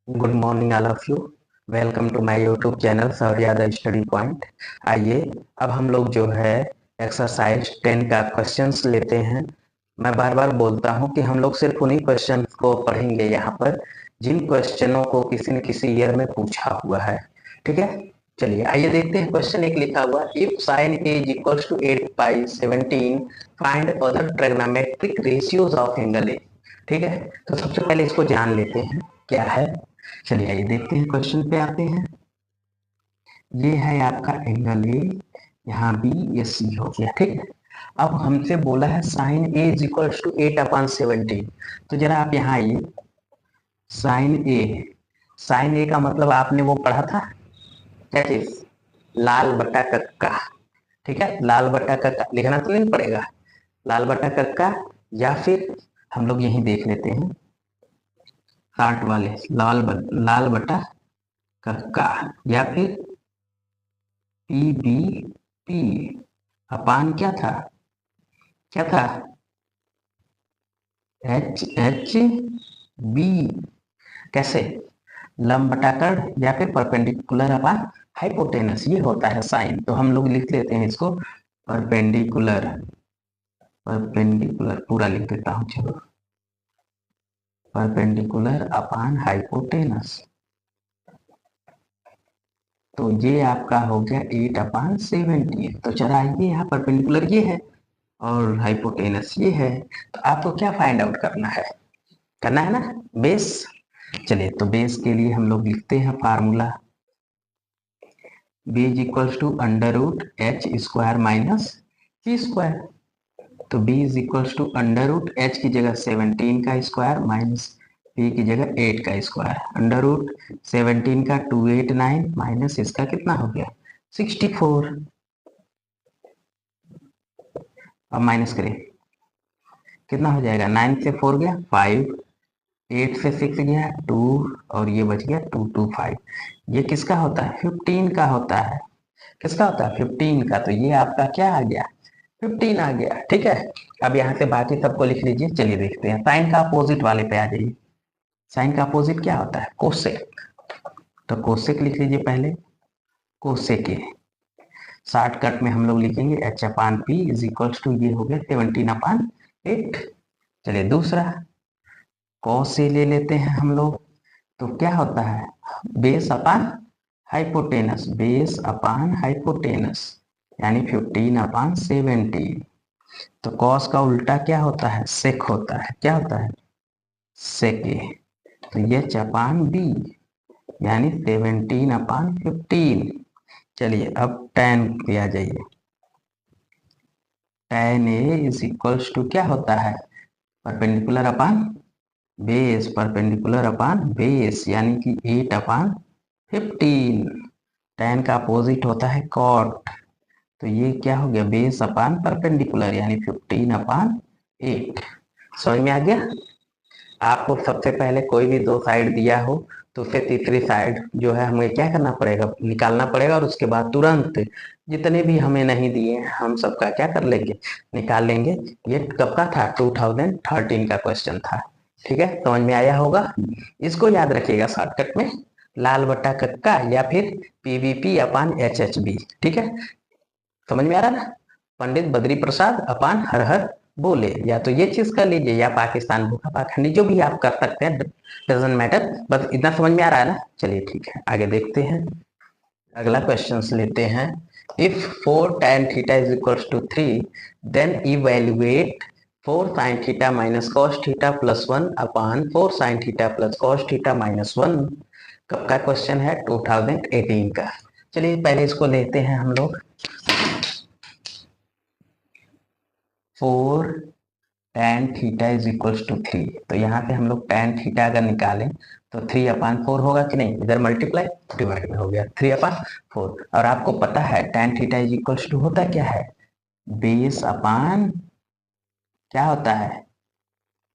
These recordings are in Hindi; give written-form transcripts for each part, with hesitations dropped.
Good morning all of you. Welcome to my YouTube channel Sauryaday study point. आइए अब हम लोग जो है एक्सरसाइज 10 का क्वेश्चंस लेते हैं। मैं बार बार बोलता हूं कि हम लोग सिर्फ उन्हीं क्वेश्चंस को पढ़ेंगे यहाँ पर जिन क्वेश्चनों को किसी न किसी ईयर में पूछा हुआ है। ठीक है, चलिए आइए देखते हैं। क्वेश्चन एक लिखा हुआ, if sine A is equals to 8 pi 17 find other trigonometric ratios of angle A. ठीक है, तो सबसे पहले इसको जान लेते हैं क्या है। चलिए आइए देखते हैं, क्वेश्चन पे आते हैं। ये है आपका एंगल ए, यहाँ बी, ये सी हो गया। ठीक है, अब हमसे बोला है sine A is equal to 8/17। तो जरा आप यहाँ आइए। साइन ए, साइन ए का मतलब आपने वो पढ़ा था क्या चीज, लाल बटा कक्का। ठीक है, लाल बटा कक्का लिखना तो नहीं पड़ेगा, लाल बटा कक्का। या फिर हम लोग यही देख लेते हैं, 60 वाले, लाल बटा कक्का, या फिर पी बी पी अपान क्या था, क्या था, एच एच बी। कैसे, लंब बटाकर या फिर परपेंडिकुलर अपान हाइपोटेनस, ये होता है साइन। तो हम लोग लिख लेते हैं इसको परपेंडिकुलर, परपेंडिकुलर पूरा लिख देता हूं, चलो, परपेंडिकुलर अपान हाइपोटेनस। तो ये आपका हो गया 8/17। तो चला ये यहाँ परपेंडिकुलर ये है और हाइपोटेनस ये है। तो आपको क्या फाइंड आउट करना है, करना है ना बेस। चलिए, तो बेस के लिए हम लोग लिखते हैं formula, B is equals to under root H square minus P square. तो B is equals to under root H की जगह 17 का स्क्वायर माइनस पी की जगह 8 का स्क्वायर। अंडर रूट 17 का 289 माइनस इसका कितना हो गया 64। अब माइनस करें, कितना हो जाएगा, 9 से 4 गया 5, 8 से 6 गया 2, और ये बच गया 225। ये किसका होता है, 15 का होता है। किसका होता है, 15 का। तो ये आपका क्या आ गया, 15 आ गया। ठीक है, अब यहाँ से बाकी सबको लिख लीजिए। चलिए देखते हैं, साइन का अपोजिट वाले पे आ जाइए। साइन का अपोजिट क्या होता है, कोसेक। तो कोसेक लिख लीजिए पहले, कोसेक के शॉर्टकट में हम लोग लिखेंगे h/p इज इक्वल्स टू, ये हो गया 17/8। चलिए दूसरा, कॉस से ले लेते हैं हम लोग। तो क्या होता है, base upon hypotenuse, base upon hypotenuse, यानी 15/17। तो कॉस का उल्टा क्या होता है, सेक होता है। क्या होता है, सेके। तो ये चपान बी, यानी 17/15। चलिए अब tan पे आ जाइए। tan A is equals to क्या होता है, perpendicular upon base, perpendicular upon base, यानी कि 8/15। tan का अपोजिट होता है cot। तो ये क्या हो गया, बेस अपान परपेंडिकुलर, यानी 15/8। समझ में आ गया। आपको सबसे पहले कोई भी दो साइड दिया हो तो उसे तीसरी साइड जो है हमें क्या करना पड़ेगा, निकालना पड़ेगा, और उसके बाद तुरंत जितने भी हमें नहीं दिए हम सबका क्या कर लेंगे, निकाल लेंगे। ये कब का था, 2013 का क्वेश्चन था। ठीक है, समझ में आया होगा। इसको याद रखिएगा शॉर्टकट में, लाल बट्टा कक्का या फिर PVP/HHB। ठीक है, समझ में आ रहा ना। पंडित बद्री प्रसाद अपान हर हर बोले, या तो ये चीज कर लीजिए, या पाकिस्तान भूखा पाखंडी, जो भी आप कर सकते हैं, डजेंट मैटर, बस इतना समझ में आ रहा है ना। चलिए ठीक है, आगे देखते हैं। अगला क्वेश्चन लेते हैं, if 4 tan θ is equals to 3 then evaluate 4 sin θ minus cos θ plus 1 upon 4 sin θ plus cos θ minus 1। कब का क्वेश्चन है, 2018 का। चलिए पहले इसको लेते हैं हम लोग, 4 tan θ इज इक्वल्स टू 3। तो यहाँ से हम लोग tan θ अगर निकालें तो 3/4 होगा कि नहीं, इधर मल्टीप्लाई डिवाइड में हो गया 3/4। और आपको पता है tan θ इज इक्वल्स टू होता क्या है, बेस अपान क्या होता है,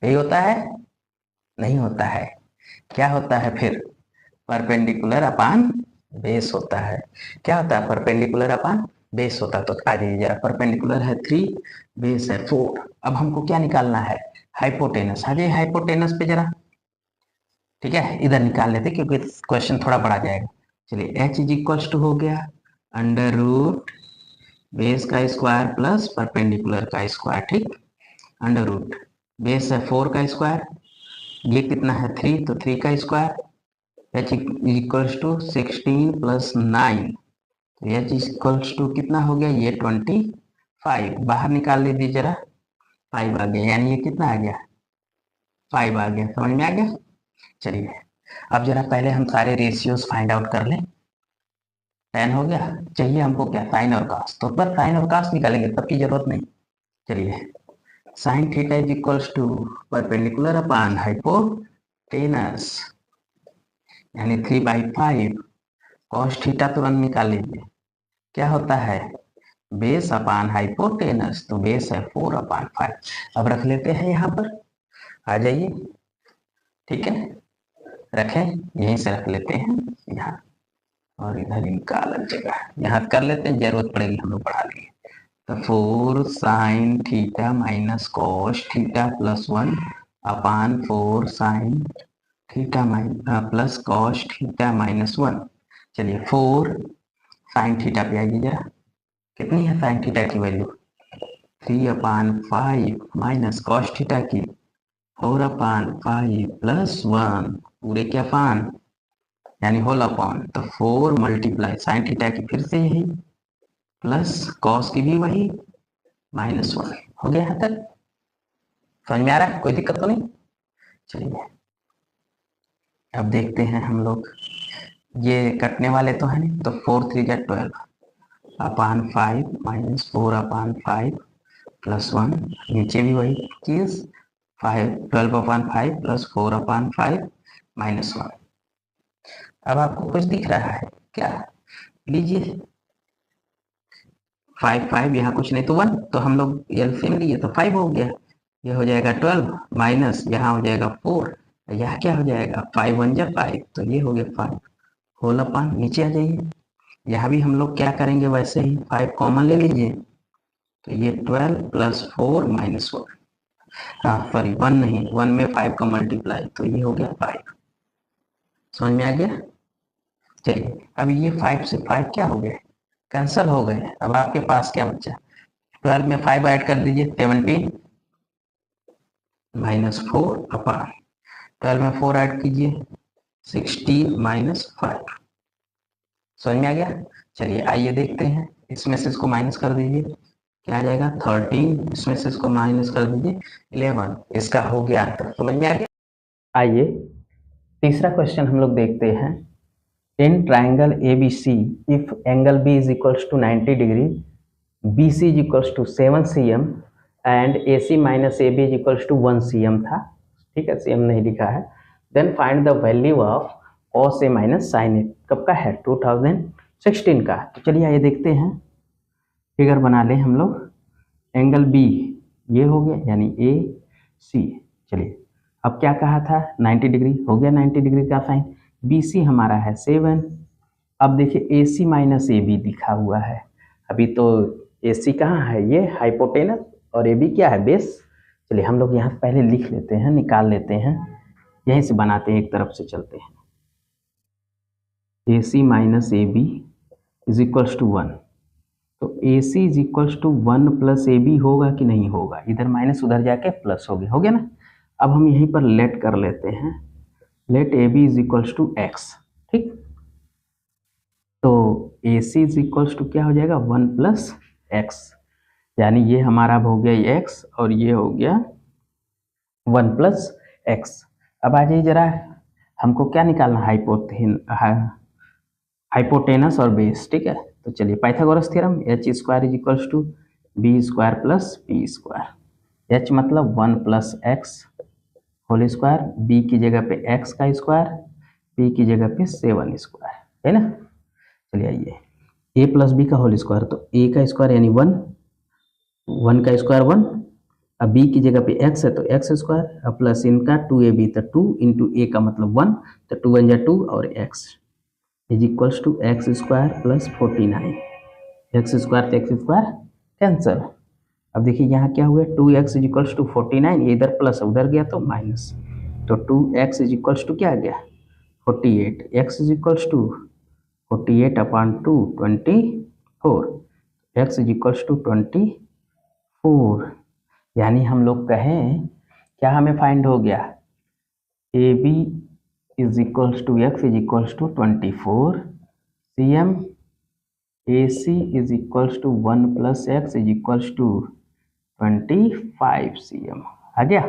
यही होता है, नहीं होता है, क्या होता है फिर, परपेंडिकुलर अपान बेस होता है। क्या होता है, परपेंडिकुलर अपान बेस होता है। तो आ जाइए जरा, परपेंडिकुलर है 3, बेस है 4। अब हमको क्या निकालना है, हाइपोटेनस। आ जाइए हाइपोटेनस पे जरा, ठीक है, इधर निकाल लेते क्योंकि क्वेश्चन थोड़ा बड़ा जाएगा। चलिए h इज इक्वल्स टू हो गया अंडर रूट बेस का स्क्वायर प्लस परपेंडिकुलर का स्क्वायर, ठीक। अंडर रूट बेस है 4 का स्क्वायर, ये कितना है 3, तो 3 का square, h equals to 16 plus 9, तो h इक्वल्स टू कितना हो गया ये 25, बाहर निकाल लीजिए जरा, 5 आ गया, यानी ये कितना आ गया 5 आ गया, समझ में आ गया। चलिए अब जरा पहले हम सारे रेशियोज फाइंड आउट कर लें। tan हो गया, चाहिए हमको क्या साइन और cos, तो पर साइन और cos निकालेंगे तब की जरूरत नहीं। चलिए sine theta is equals to perpendicular upon hypotenuse यानी 3/5, cos थीटा तुरंत निकाल लीजिए, क्या होता है बेस अपॉन हाइपोटेनस, तो बेस है 4/5। अब रख लेते हैं यहाँ पर, आ जाइए, ठीक है, रखें, यहीं से रख लेते हैं यहाँ, और इधर इनका अलग जगह यहाँ कर लेते हैं, जरूरत पड़ेगी हम लोग पढ़ा लेंगे। तो 4 sine theta minus cos theta plus 1 upon 4 sine theta plus cos theta minus 1। चलिए 4 साइन थीटा पे आइए जरा, कितनी है साइन थीटा की वैल्यू 3/5 माइनस कॉस थीटा की 4/5 प्लस 1 पूरे के अपान यानी होल अपॉन, तो 4 मल्टीप्लाई साइन थीटा की फिर से यही प्लस कॉस की भी वही माइनस 1, हो गया यहाँ तक, समझ में आ रहा है, कोई दिक्कत तो नहीं। चलिए अब देखते हैं हम लोग, ये कटने वाले तो है नहीं, तो 4 3 जा 12/5 माइनस 4/5 प्लस 1, नीचे भी वही चीज 12/5 प्लस 4/5 माइनस 1। अब आपको कुछ दिख रहा है क्या, लीजिए 5 5 यहाँ कुछ नहीं तो 1, तो हम लोग एलसीएम लिए तो 5 हो गया, ये हो जाएगा 12 माइनस यहाँ हो जाएगा 4, यह क्या हो जाएगा 5 1 जा 5, तो ये हो गया 5 होल अपॉन, नीचे आ जाइए, यहाँ भी हम लोग क्या करेंगे वैसे ही 5 कॉमन ले लीजिए, तो ये 12 प्लस 4 माइनस 1, हाँ सॉरी 1 नहीं, 1 में 5 का मल्टीप्लाई, तो ये हो गया 5, समझ में आ गया। चलिए अब ये 5 से 5 क्या हो गए कैंसिल हो गए, अब आपके पास क्या बचा 12 में 5 ऐड कर दीजिए 17 माइनस 4 अपॉन 12 में 4 ऐड कीजिए 16 माइनस 5, समझ में आ गया। चलिए आइए देखते हैं, इसमें से इसको माइनस कर दीजिए, क्या आ जाएगा 13, इसमें से इसको माइनस कर दीजिए 11, इसका हो गया आंसर, समझ में आ गया। आइए तीसरा क्वेश्चन हम लोग देखते हैं, in triangle ABC if angle B is equals to 90 degree, BC is equals to 7 cm and AC minus AB is equals to 1 cm था, ठीक है, cm नहीं लिखा है, then find the value of cos A minus sine A, कब का है 2016 का। तो चलिए आइए देखते हैं, फिगर बना लें हम लोग, एंगल B ये हो गया यानी AC, चलिए अब क्या कहा था 90 डिग्री, हो गया 90 डिग्री का साइन, BC हमारा है 7, अब देखिए AC माइनस AB दिखा हुआ है, अभी तो AC कहाँ है ये हाइपोटेनस और AB क्या है बेस। चलिए हम लोग यहाँ पहले लिख लेते हैं, निकाल लेते हैं, यहीं से बनाते हैं, एक तरफ से चलते हैं, AC minus AB is equals to 1, तो AC is equals to 1 plus AB होगा कि नहीं होगा, इधर माइनस उधर जाके प्लस हो गया ना। अब हम यहीं पर लेट कर लेते हैं, let AB is equals to x, ठीक, तो AC इज इक्वल्स टू क्या हो जाएगा 1 प्लस x, यानी ये हमारा हो गया x और ये हो गया 1 प्लस x। अब आ जाइए जरा, हमको क्या निकालना हाइपोटेनस और बेस, ठीक है, तो चलिए Pythagoras theorem, h square is equals to B square plus P square, h मतलब 1 plus X whole square, b की जगह पे x का स्क्वायर, p की जगह पे 7 स्क्वायर, है ना। चलिए आइए a प्लस बी का होल स्क्वायर, तो a का स्क्वायर यानी 1, 1 का स्क्वायर 1, अब b की जगह पे x है तो x स्क्वायर, अब प्लस इनका 2ab, तो 2 इंटू a का मतलब 1, तो 2 1 जा 2 और x is equals to X square plus 49, X square तो एक्स स्क्वायर कैंसिल। अब देखिए यहाँ क्या हुआ 2x इज इक्वल्स टू 49, ये इधर प्लस उधर गया तो माइनस, तो 2x इज इक्वल्स टू क्या आ गया 48, x is equals to 48 upon 2 24, x is equals to 24। यानी हम लोग कहें क्या हमें फाइंड हो गया A B is equals to X is equals to 24, CM AC is equals to 1 plus X is equals to 25 CM। आ गया।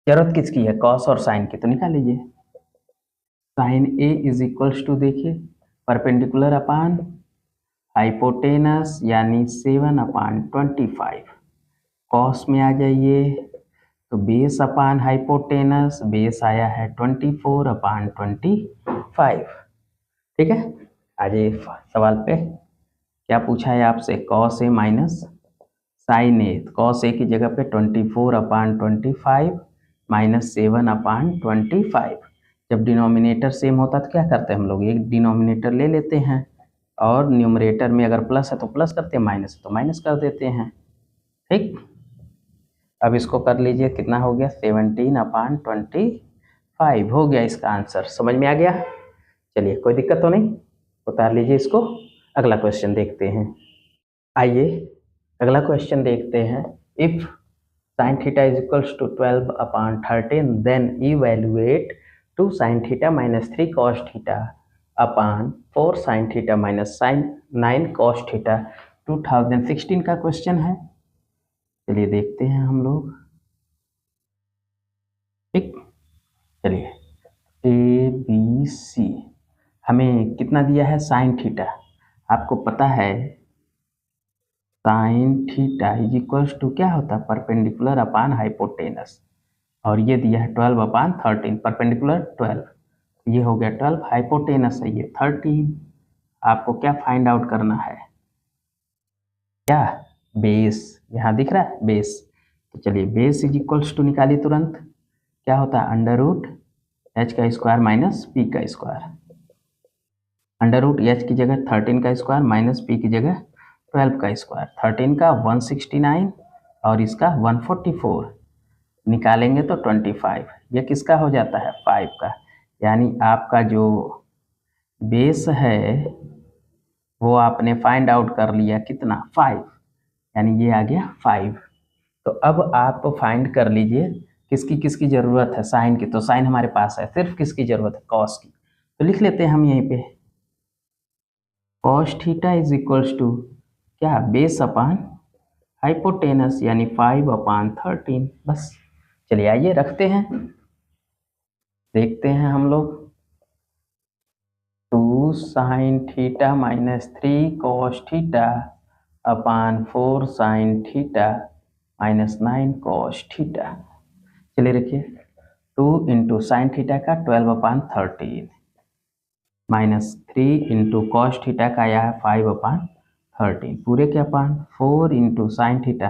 जरूरत किसकी है कॉस और साइन की, तो निकाल लीजिए। Sine A is equals to देखिए परपेंडिकुलर अपान हाइपोटेनस यानी 7 अपान 25, कॉस में आ जाइए तो बेस अपान हाइपोटेनस, बेस आया है 24 अपान 25। ठीक है, आ जाइए सवाल पे। क्या पूछा है आपसे, cos A minus sign A, cos A की जगह पे 24 अपान 25 माइनस 7 अपान 25। जब डिनोमिनेटर सेम होता तो क्या करते हैं हम लोग, एक डिनोमिनेटर ले लेते हैं और न्यूमरेटर में अगर प्लस है तो प्लस करते हैं, माइनस है तो माइनस कर देते हैं। ठीक, अब इसको कर लीजिए, कितना हो गया 17 अपान 25 हो गया इसका आंसर। समझ में आ गया। चलिए कोई दिक्कत तो नहीं, उतार लीजिए इसको। अगला क्वेश्चन देखते हैं। आइए अगला क्वेश्चन देखते हैं। If sin theta is equals to 12 upon 13 then evaluate 2 sin theta minus 3 cos theta upon 4 sin theta minus 9 cos theta 2016 का क्वेश्चन है। चलिए देखते हैं हम लोग। ठीक, चलिए ए बी सी हमें कितना दिया है sin थीटा, आपको पता है sine theta is equals to क्या होता है परपेंडिकुलर अपान हाइपोटेनस, और ये दिया है 12 अपान 13, परपेंडिकुलर 12, ये हो गया 12, हाइपोटेनस है ये 13। आपको क्या फाइंड आउट करना है, क्या बेस, यहाँ दिख रहा है बेस, तो चलिए बेस इज इक्वल्स टू निकालिए तुरंत। क्या होता है अंडर रूट एच का स्क्वायर माइनस पी का स्क्वायर, अंडर रूट एच की जगह 13 का स्क्वायर माइनस पी की जगह 12 का स्क्वायर, 13 का 169 और इसका 144, निकालेंगे तो 25, ये किसका हो जाता है 5 का। यानी आपका जो बेस है वो आपने फाइंड आउट कर लिया कितना 5, यानी ये आ गया 5। तो अब आप फाइंड कर लीजिए किसकी किसकी ज़रूरत है, साइन की, तो साइन हमारे पास है, सिर्फ किसकी ज़रूरत है कॉस की, तो लिख लेते हैं हम यहीं पे cos theta is equals to क्या बेस अपान हाइपोटेनस यानी 5 अपान 13। बस चलिए आइए रखते हैं, देखते हैं हम लोग। 2 sine theta minus 3 cos theta upon 4 sine theta minus 9 cos theta. चलिए रखिए 2 इंटू साइन थीटा का 12 upon 13 minus 3 into cos theta का आया है 5 अपान 13 पूरे के अपान 4 into sine theta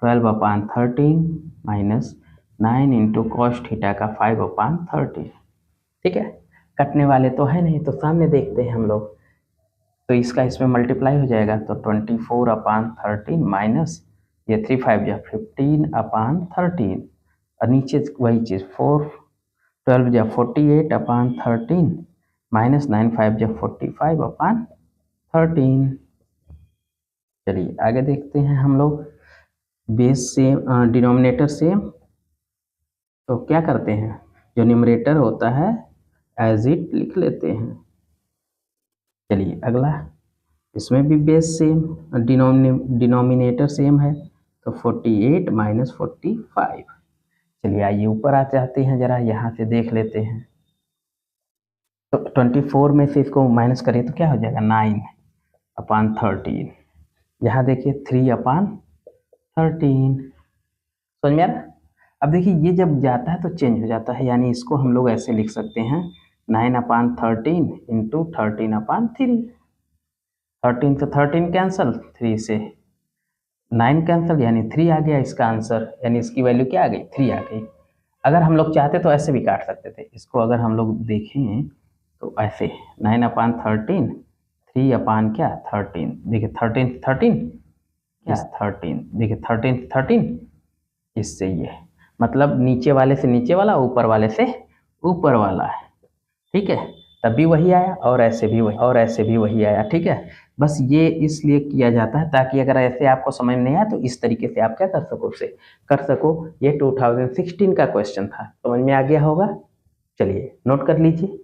12 upon 13 minus 9 into cos theta का 5 अपान 13। ठीक है, कटने वाले तो है नहीं, तो सामने देखते हैं हम लोग, तो इसका इसमें मल्टीप्लाई हो जाएगा, तो 24 अपान 13 माइनस ये 3 5 या 15 अपान 13, और नीचे वही चीज़ 4 12 या 48 अपान 13 माइनस 9 5 या 45 अपान 13। चलिए आगे देखते हैं हम लोग। बेस सेम डिनोमिनेटर सेम, तो क्या करते हैं जो न्यूमरेटर होता है एज इट लिख लेते हैं। चलिए अगला, इसमें भी बेस सेम डिनोमिनेटर सेम है, तो 48 माइनस 45। चलिए आइए ऊपर आ जाते हैं, ज़रा यहाँ से देख लेते हैं। तो 24 में से इसको माइनस करिए तो क्या हो जाएगा 9 अपान 13, यहाँ देखिए 3 अपान 13। समझ में आ रहा। अब देखिए ये जब जाता है तो चेंज हो जाता है, यानी इसको हम लोग ऐसे लिख सकते हैं 9 अपान 13 इंटू 13 अपान 3। 13 से 13 कैंसल, 3 से 9 कैंसल, यानी 3 आ गया इसका आंसर, यानी इसकी वैल्यू क्या आ गई 3 आ गई। अगर हम लोग चाहते तो ऐसे भी काट सकते थे इसको, अगर हम लोग देखें तो ऐसे 9 अपान 13 3 अपान क्या 13, देखिए 13 13 क्या 13, देखिए 13 13 इससे ये मतलब नीचे वाले से नीचे वाला, ऊपर वाले से ऊपर वाला है, ठीक है। तब भी वही आया और ऐसे भी वही और ऐसे भी वही आया, ठीक है। बस ये इसलिए किया जाता है ताकि अगर ऐसे आपको समझ नहीं आया तो इस तरीके से आप क्या कर सको, उसे कर सको। ये 2016 का क्वेश्चन था, समझ में आ गया होगा। चलिए नोट कर लीजिए।